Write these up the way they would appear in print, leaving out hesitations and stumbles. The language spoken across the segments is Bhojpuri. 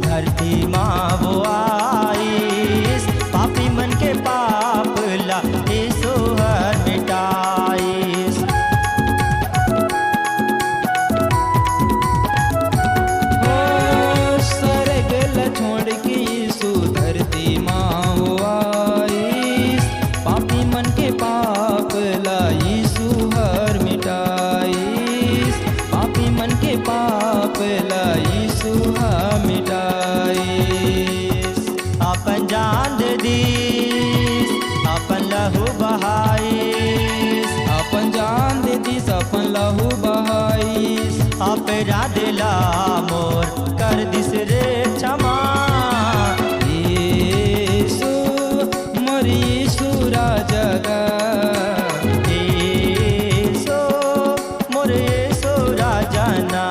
धरती माँ वो आईस, पापी मन के पाप ला यीशु हर मिटाईस। सरग ला छोड़ के यीशु धरती माँ वो आईस, पापी मन के पाप ला यीशु हर मिटाईस, पापी मन के पाप ला यीशु हर मिटाईस। अपन जान दे दीस, अपन लहू बहाईस, अपन जान दे दीस, अपन लहू बहाईस। अपराध ला मोर कर दिस रे क्षमा। यीशु मोर यीशु राजा गा, यीशु मोर यीशु राजा ना।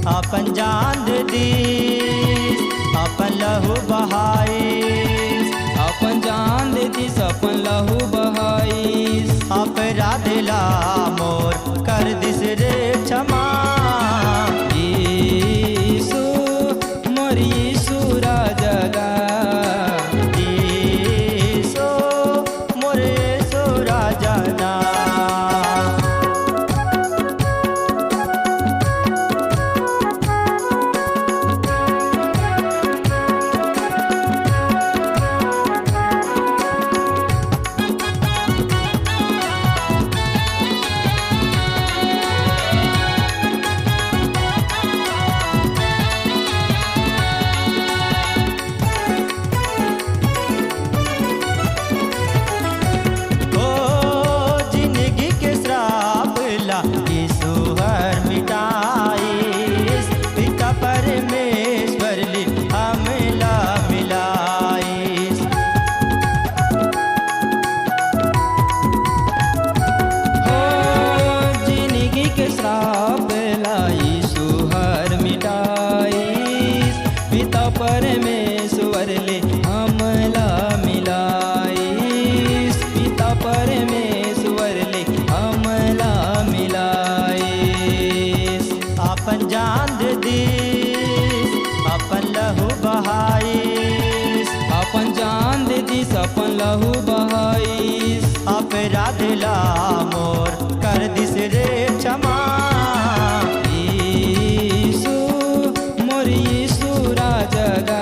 अपन जान दे दीस, अपन लहू बहाईस, अपन जान दे दीस, अपन लहू बहाईस। अपराध ला मोर कर दिस रे क्षमा। यीशु मोर यीशु राजा गा, यीशु मोर यीशु राजा ना। पापेला मोर कर दिस रे क्षमा। यीशु मोर यीशु राजा गा,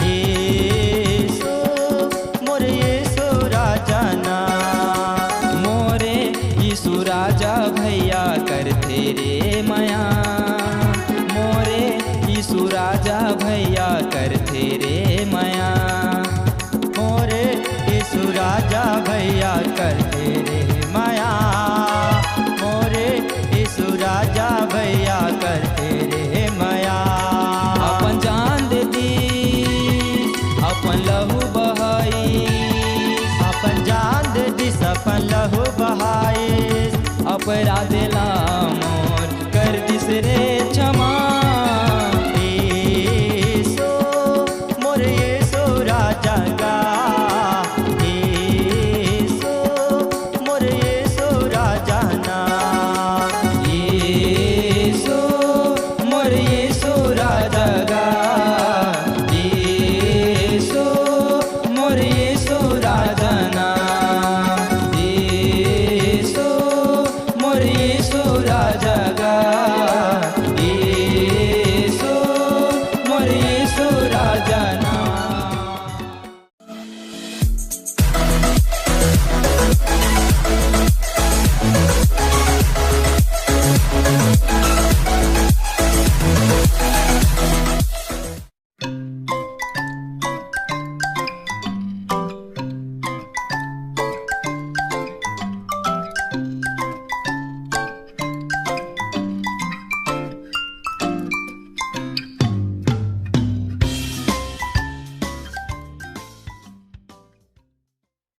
यीशु मोर यीशु राजा ना। मोरे यीशु राजा भैया करते रे माया, मोरे यीशु राजा भैया करते रे माया, मोरे यीशु राजा भैया करते रे माया, मोरे यीशु राजा भैया करते रे माया। अपन जान दे दी अपन लहू बहाई, अपन जान दे दिस अपन लहू बहाई, अपराध